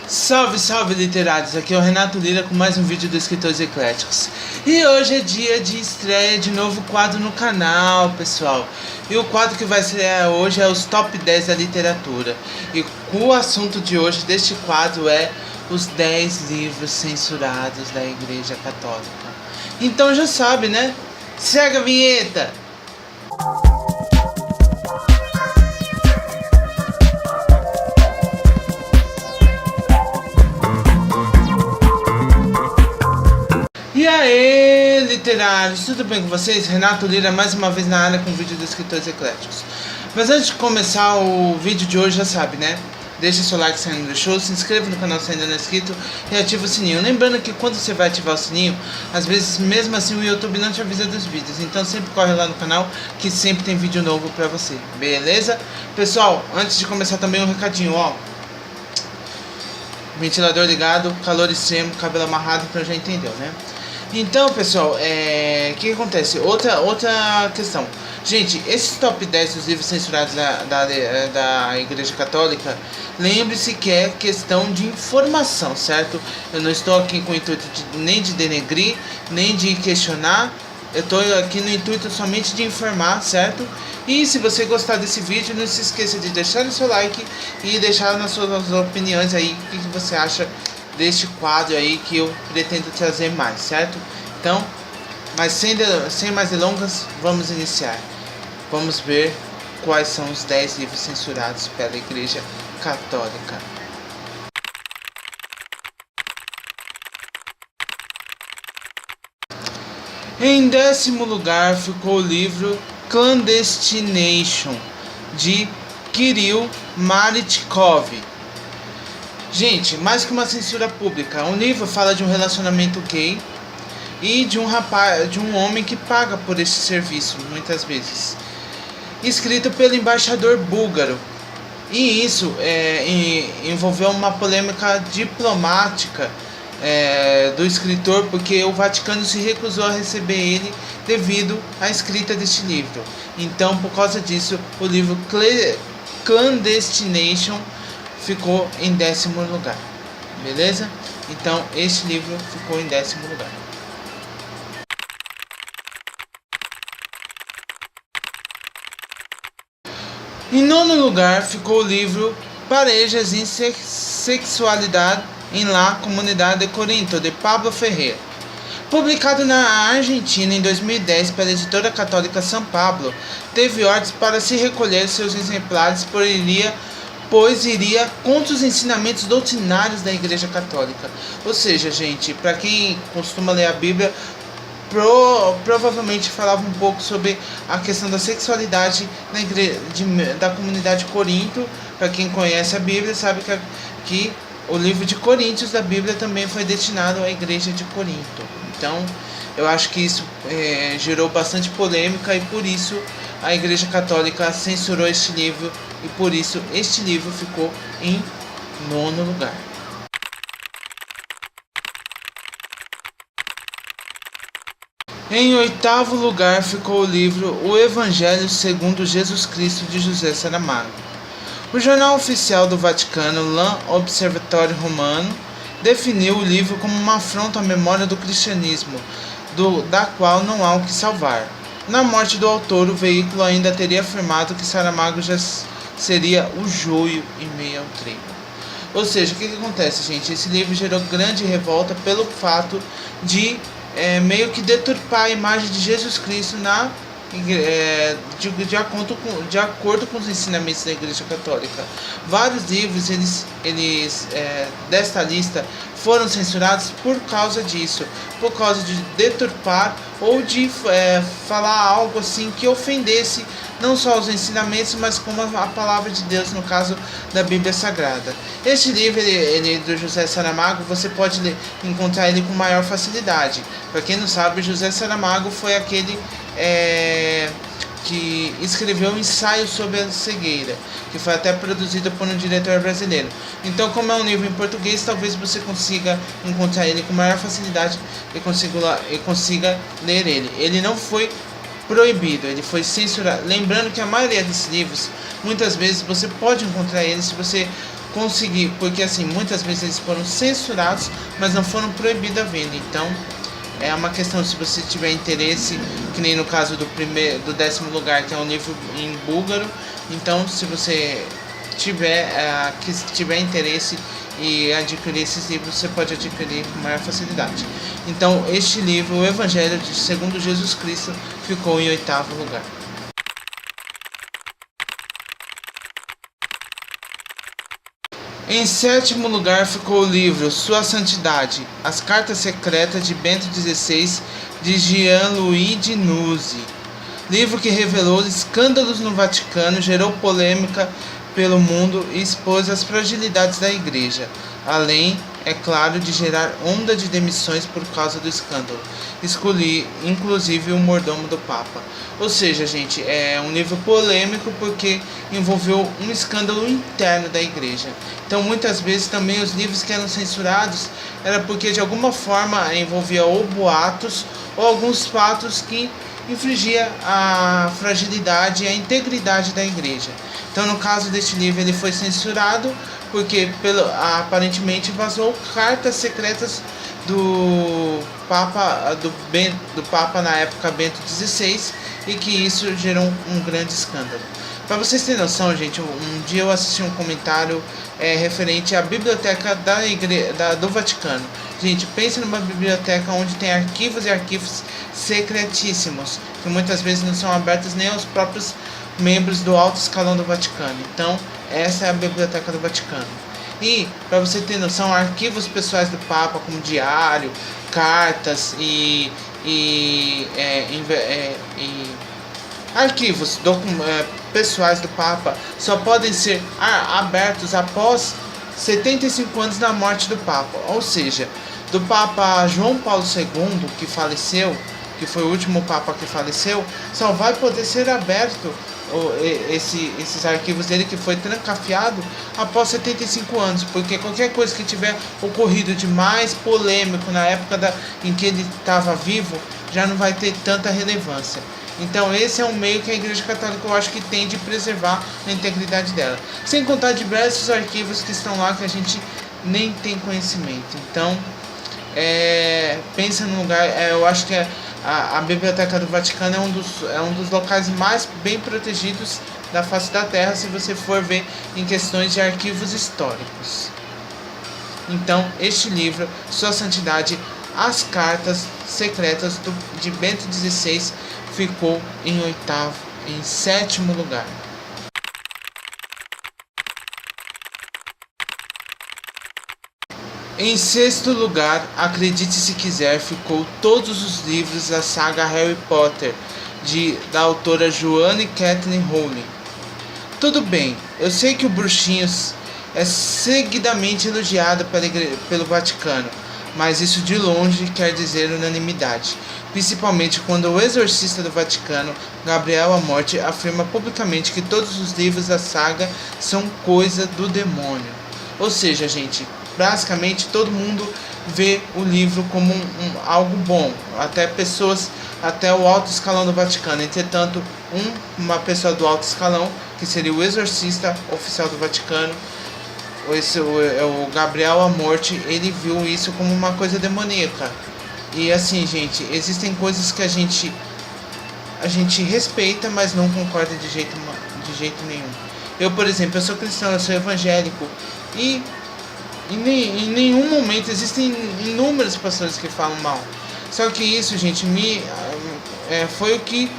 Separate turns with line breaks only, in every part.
Salve, salve literários, aqui é o Renato Lira com mais um vídeo do Escritores Ecléticos. E hoje é dia de estreia de novo quadro no canal, pessoal. E o quadro que vai estrear hoje é os Top 10 da literatura. E o assunto de hoje deste quadro é os 10 livros censurados da Igreja Católica. Então já sabe, né? Segue a vinheta! E aí, literários, tudo bem com vocês? Renato Lira mais uma vez na área com o vídeo dos Escritores Ecléticos. Mas antes de começar o vídeo de hoje, já sabe, né? Deixa seu like se ainda não deixou, se inscreva no canal se ainda não é inscrito e ativa o sininho. Lembrando que quando você vai ativar o sininho, às vezes mesmo assim o YouTube não te avisa dos vídeos. Então sempre corre lá no canal que sempre tem vídeo novo pra você, beleza? Pessoal, antes de começar também um recadinho, ó. Ventilador ligado, calor extremo, cabelo amarrado, então já entendeu, né? Então, pessoal, o que acontece? Outra questão. Gente, esses top 10 dos livros censurados da Igreja Católica, lembre-se que é questão de informação, certo? Eu não estou aqui com o intuito nem de denegrir, nem de questionar. Eu estou aqui no intuito somente de informar, certo? E se você gostar desse vídeo, não se esqueça de deixar o seu like e deixar nas suas opiniões aí o que você acha deste quadro aí que eu pretendo trazer mais, certo? Então, mas sem mais delongas, vamos iniciar. Vamos ver quais são os 10 livros censurados pela Igreja Católica. Em 10º lugar ficou o livro Clandestination, de Kirill Maritkov. Gente, mais que uma censura pública, o livro fala de um relacionamento gay e de um homem que paga por esse serviço, muitas vezes. Escrito pelo embaixador búlgaro. E isso envolveu uma polêmica diplomática do escritor, porque o Vaticano se recusou a receber ele devido à escrita deste livro. Então, por causa disso, o livro Clandestination ficou em 10º lugar, beleza? Então este livro ficou em 10º lugar. Em 9º lugar ficou o livro Parejas em Sexualidade em la Comunidade de Corinto, de Pablo Ferreira. Publicado na Argentina em 2010 pela editora católica São Pablo, teve ordens para se recolher seus exemplares pois iria contra os ensinamentos doutrinários da Igreja Católica. Ou seja, gente, para quem costuma ler a Bíblia, provavelmente falava um pouco sobre a questão da sexualidade da comunidade de Corinto. Para quem conhece a Bíblia, sabe que o livro de Coríntios da Bíblia também foi destinado à Igreja de Corinto. Então, eu acho que isso gerou bastante polêmica e por isso a Igreja Católica censurou este livro e por isso este livro ficou em 9º lugar. Em 8º lugar ficou o livro O Evangelho segundo Jesus Cristo, de José Saramago. O jornal oficial do Vaticano, L'Osservatore Romano, definiu o livro como uma afronta à memória do cristianismo, da qual não há o que salvar. Na morte do autor, o veículo ainda teria afirmado que Saramago já seria o joio em meio ao trigo. Ou seja, o que acontece, gente? Esse livro gerou grande revolta pelo fato de meio que deturpar a imagem de Jesus Cristo de acordo com os ensinamentos da Igreja Católica. Vários livros desta lista foram censurados por causa disso, por causa de deturpar ou de falar algo assim que ofendesse não só os ensinamentos, mas como a palavra de Deus, no caso da Bíblia Sagrada. Este livro ele do José Saramago, você pode encontrar ele com maior facilidade. Para quem não sabe, José Saramago foi aquele que escreveu um ensaio sobre a cegueira, que foi até produzido por um diretor brasileiro. Então, como é um livro em português, talvez você consiga encontrar ele com maior facilidade e consiga ler ele. Ele não foi proibido, ele foi censurado. Lembrando que a maioria desses livros, muitas vezes você pode encontrar eles se você conseguir, porque assim, muitas vezes eles foram censurados, mas não foram proibidos a venda. Então, é uma questão, se você tiver interesse, que nem no caso do 10º lugar, que é um livro em búlgaro. Então, se você tiver interesse e adquirir esses livros, você pode adquirir com maior facilidade. Então, este livro, o Evangelho segundo Jesus Cristo, ficou em 8º lugar. Em 7º lugar ficou o livro Sua Santidade, As Cartas Secretas de Bento XVI, de Jean-Louis de Nuzzi. Livro que revelou escândalos no Vaticano, gerou polêmica pelo mundo e expôs as fragilidades da Igreja, além, é claro, de gerar onda de demissões por causa do escândalo, inclusive o mordomo do Papa. Ou seja, gente, é um livro polêmico porque envolveu um escândalo interno da Igreja. Então, muitas vezes também os livros que eram censurados era porque de alguma forma envolvia ou boatos ou alguns fatos que infringia a fragilidade e a integridade da Igreja. Então, no caso deste livro, ele foi censurado porque aparentemente vazou cartas secretas do Papa na época, Bento XVI, e que isso gerou um grande escândalo. Para vocês terem noção, gente, um dia eu assisti um comentário referente à biblioteca do Vaticano. Gente, pense numa biblioteca onde tem arquivos e arquivos secretíssimos, que muitas vezes não são abertos nem aos próprios membros do alto escalão do Vaticano. Então, essa é a biblioteca do Vaticano. E, para você ter noção, arquivos pessoais do Papa, como diário, cartas e arquivos pessoais do Papa só podem ser abertos após 75 anos da morte do Papa. Ou seja, do Papa João Paulo II, que faleceu, que foi o último Papa que faleceu, só vai poder ser aberto esses arquivos dele, que foi trancafiado após 75 anos, porque qualquer coisa que tiver ocorrido de mais polêmico na época em que ele estava vivo, já não vai ter tanta relevância. Então esse é um meio que a Igreja Católica, eu acho, que tem de preservar a integridade dela, sem contar diversos arquivos que estão lá que a gente nem tem conhecimento. Então pensa num lugar, eu acho que a Biblioteca do Vaticano é um dos locais mais bem protegidos da face da Terra, se você for ver em questões de arquivos históricos. Então, este livro, Sua Santidade, As Cartas Secretas de Bento XVI, ficou em 7º lugar. Em 6º lugar, acredite se quiser, ficou todos os livros da saga Harry Potter, da autora Joanne Kathleen Rowling. Tudo bem, eu sei que o Bruxinhos é seguidamente elogiado pelo Vaticano, mas isso de longe quer dizer unanimidade, principalmente quando o exorcista do Vaticano, Gabriel Amorti, afirma publicamente que todos os livros da saga são coisa do demônio. Ou seja, gente, basicamente todo mundo vê o livro como algo bom, até o alto escalão do Vaticano. Entretanto, uma pessoa do alto escalão, que seria o exorcista oficial do Vaticano, o Gabriel Amorti, ele viu isso como uma coisa demoníaca. E assim, gente, existem coisas que a gente respeita, mas não concorda de jeito nenhum. Eu, por exemplo, eu sou cristão, eu sou evangélico, e em nenhum momento existem inúmeros pastores que falam mal. Só que isso, gente, foi o que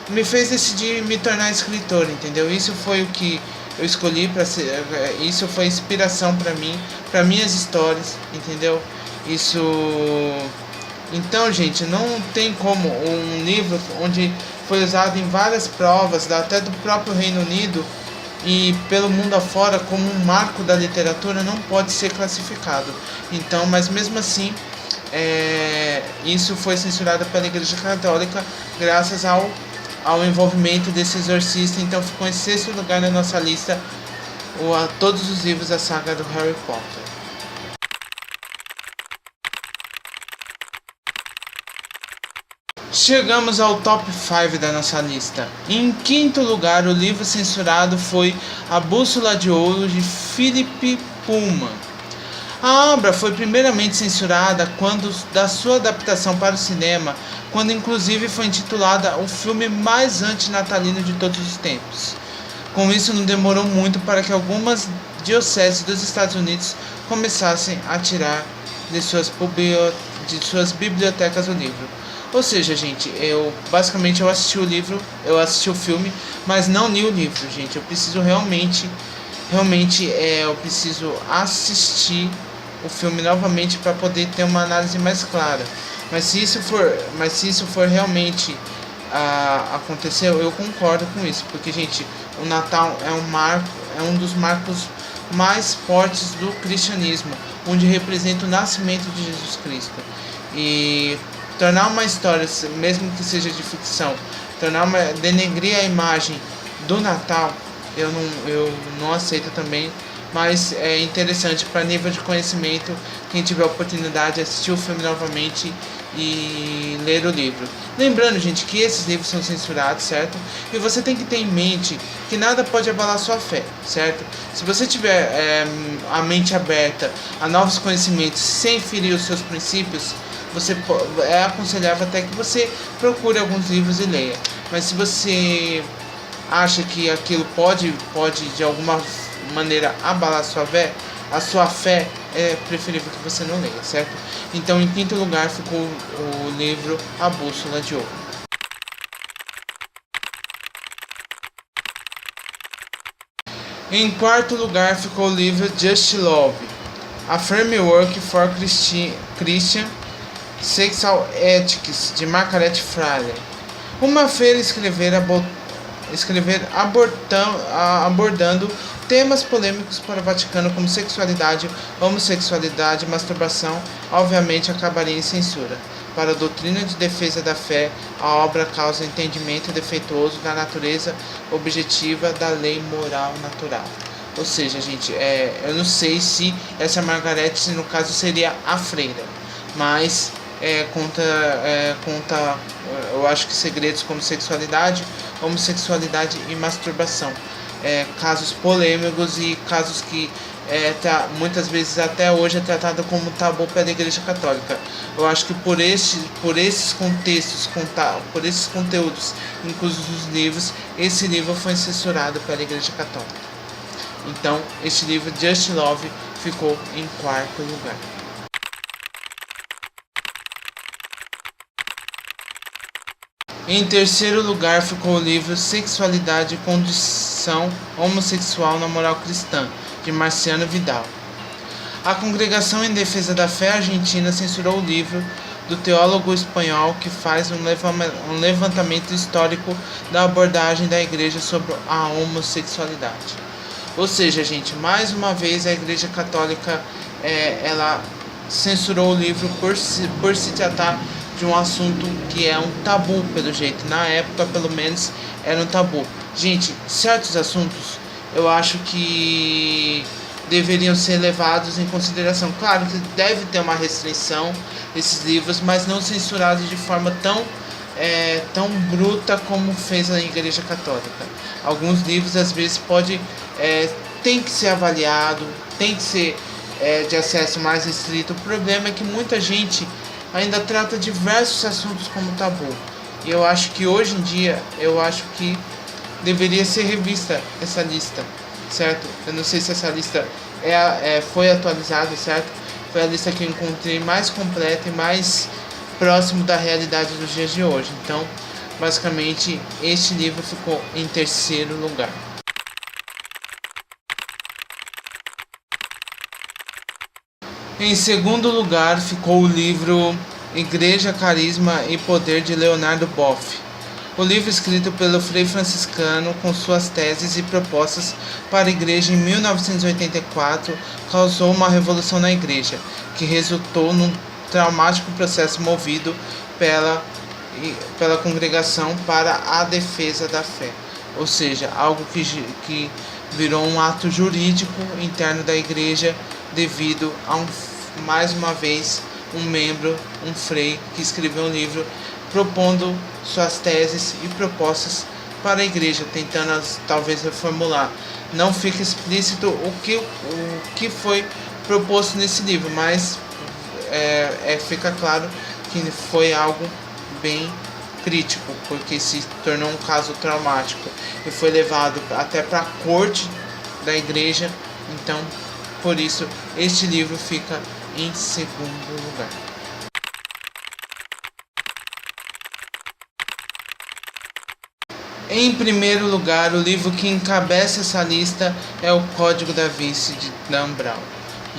me fez decidir me tornar escritor, entendeu? Isso foi o que eu escolhi para ser. Isso foi inspiração para mim, para minhas histórias, entendeu? Então, gente, não tem como um livro onde foi usado em várias provas, até do próprio Reino Unido e pelo mundo afora, como um marco da literatura, não pode ser classificado. Então, mas mesmo assim, isso foi censurado pela Igreja Católica graças ao envolvimento desse exorcista. Então ficou em 6º lugar na nossa lista todos os livros da saga do Harry Potter. Chegamos ao top 5 da nossa lista. Em quinto lugar, o livro censurado foi A Bússola de Ouro, de Philip Pullman. A obra foi primeiramente censurada quando da sua adaptação para o cinema, quando inclusive foi intitulada o filme mais antinatalino de todos os tempos. Com isso, não demorou muito para que algumas dioceses dos Estados Unidos começassem a tirar de suas bibliotecas o livro. Ou seja, gente, eu assisti o livro, eu assisti o filme, mas não li o livro, gente. Eu preciso realmente eu preciso assistir o filme novamente para poder ter uma análise mais clara. Mas se isso for realmente acontecer, eu concordo com isso, porque, gente, o Natal é um dos marcos mais fortes do cristianismo, onde representa o nascimento de Jesus Cristo. E tornar uma história, mesmo que seja de ficção, denegrir a imagem do Natal, eu não aceito também. Mas é interessante para nível de conhecimento, quem tiver a oportunidade de assistir o filme novamente e ler o livro. Lembrando, gente, que esses livros são censurados, certo? E você tem que ter em mente que nada pode abalar sua fé, certo? Se você tiver a mente aberta a novos conhecimentos sem ferir os seus princípios, é aconselhável até que você procure alguns livros e leia. Mas se você acha que aquilo pode de alguma maneira abalar a sua fé, é preferível que você não leia, certo? Então, em quinto lugar ficou o livro A Bússola de Ouro. Em quarto lugar ficou o livro Just Love, A Framework for Christian Sexual Ethics, de Margaret Fuller. Uma feira abordando temas polêmicos para o Vaticano como sexualidade, homossexualidade e masturbação, obviamente acabaria em censura. Para a doutrina de defesa da fé, a obra causa entendimento defeituoso da natureza objetiva da lei moral natural. Ou seja, gente, eu não sei se essa Margaret, no caso, seria a freira, mas conta, eu acho que segredos como sexualidade, homossexualidade e masturbação. Casos polêmicos e casos que muitas vezes até hoje é tratado como tabu pela Igreja Católica. Eu acho que por esses contextos, por esses conteúdos inclusos nos livros, esse livro foi censurado pela Igreja Católica. Então, este livro Just Love ficou em quarto lugar. Em terceiro lugar ficou o livro Sexualidade e Condição Homossexual na Moral Cristã, de Marciano Vidal. A Congregação em Defesa da Fé Argentina censurou o livro do teólogo espanhol que faz um levantamento histórico da abordagem da Igreja sobre a homossexualidade. Ou seja, gente, mais uma vez a Igreja Católica ela censurou o livro por se tratar de um assunto que é um tabu, pelo jeito. Na época, pelo menos, era um tabu. Gente, certos assuntos eu acho que deveriam ser levados em consideração. Claro que deve ter uma restrição desses livros, mas não censurados de forma tão bruta como fez a Igreja Católica. Alguns livros, às vezes, tem que ser avaliado, tem que ser de acesso mais restrito. O problema é que muita gente ainda trata diversos assuntos como tabu. E eu acho que hoje em dia, deveria ser revista essa lista, certo? Eu não sei se essa lista foi atualizada, certo? Foi a lista que eu encontrei mais completa e mais próximo da realidade dos dias de hoje. Então, basicamente, este livro ficou em terceiro lugar. Em segundo lugar ficou o livro Igreja, Carisma e Poder, de Leonardo Boff. O livro, escrito pelo frei franciscano com suas teses e propostas para a Igreja em 1984, causou uma revolução na Igreja, que resultou num traumático processo movido pela Congregação para a Defesa da Fé. Ou seja, algo que virou um ato jurídico interno da Igreja devido a mais uma vez, um frei que escreveu um livro propondo suas teses e propostas para a igreja, tentando talvez reformular. Não fica explícito o que foi proposto nesse livro, mas fica claro que foi algo bem crítico, porque se tornou um caso traumático e foi levado até para a corte da igreja. Então, por isso, este livro fica em segundo lugar. Em primeiro lugar, o livro que encabeça essa lista é o Código da Vinci, de Dan Brown.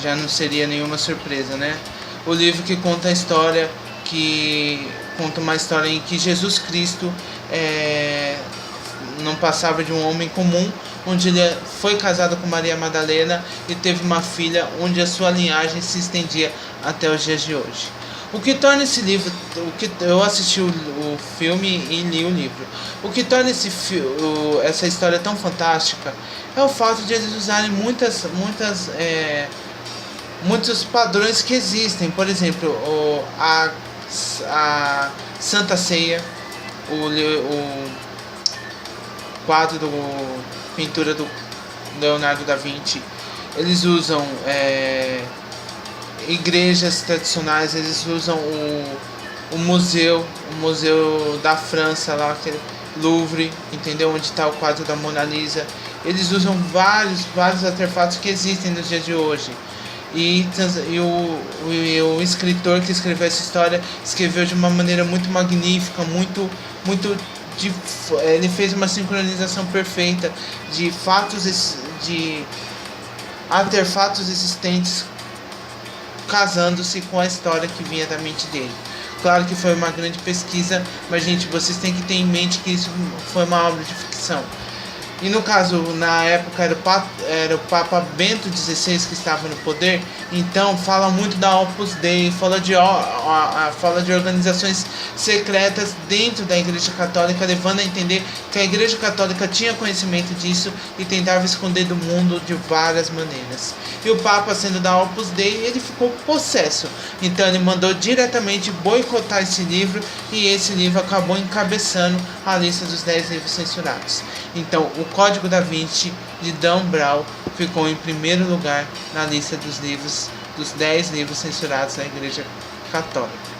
Já não seria nenhuma surpresa, né? O livro que conta uma história em que Jesus Cristo não passava de um homem comum, onde ele foi casado com Maria Madalena e teve uma filha, onde a sua linhagem se estendia até os dias de hoje. O que torna esse livro, eu assisti o filme e li o livro. O que torna essa história tão fantástica é o fato de eles usarem muitos padrões que existem. Por exemplo, a Santa Ceia, o quadro pintura do Leonardo da Vinci. Eles usam igrejas tradicionais, eles usam o museu da França, lá, aquele Louvre, entendeu? Onde está o quadro da Mona Lisa. Eles usam vários artefatos que existem nos dias de hoje. E o escritor que escreveu essa história escreveu de uma maneira muito magnífica, ele fez uma sincronização perfeita de artefatos existentes casando-se com a história que vinha da mente dele. Claro que foi uma grande pesquisa, mas gente, vocês têm que ter em mente que isso foi uma obra de ficção. E no caso, na época era o Papa Bento XVI que estava no poder, então fala muito da Opus Dei, fala de organizações secretas dentro da Igreja Católica, levando a entender que a Igreja Católica tinha conhecimento disso e tentava esconder do mundo de várias maneiras. E o Papa, sendo da Opus Dei, ele ficou possesso, então ele mandou diretamente boicotar esse livro, e esse livro acabou encabeçando a lista dos 10 livros censurados. Então, o Código da Vinci, de Dan Brown, ficou em primeiro lugar na lista dos 10 livros censurados da Igreja Católica.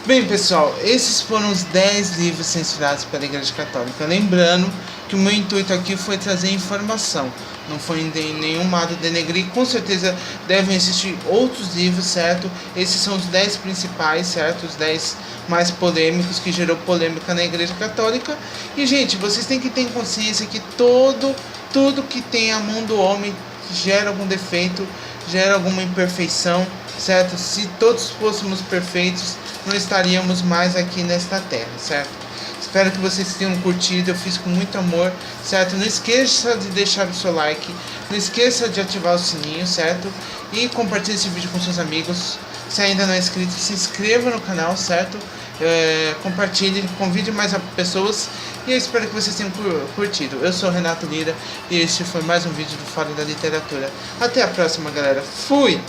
Bem, pessoal, esses foram os 10 livros censurados pela Igreja Católica. Lembrando que o meu intuito aqui foi trazer informação, não foi em nenhum modo denegrir. Com certeza devem existir outros livros, certo? Esses são os 10 principais, certo? Os 10 mais polêmicos, que gerou polêmica na Igreja Católica. E, gente, vocês têm que ter consciência que tudo que tem a mão do homem gera algum defeito, gera alguma imperfeição, certo? Se todos fôssemos perfeitos, não estaríamos mais aqui nesta terra, certo? Espero que vocês tenham curtido, eu fiz com muito amor, certo? Não esqueça de deixar o seu like, não esqueça de ativar o sininho, certo? E compartilhe esse vídeo com seus amigos. Se ainda não é inscrito, se inscreva no canal, certo? Compartilhe, convide mais pessoas, e eu espero que vocês tenham curtido. Eu sou Renato Lira e este foi mais um vídeo do Fórum da Literatura. Até a próxima, galera. Fui!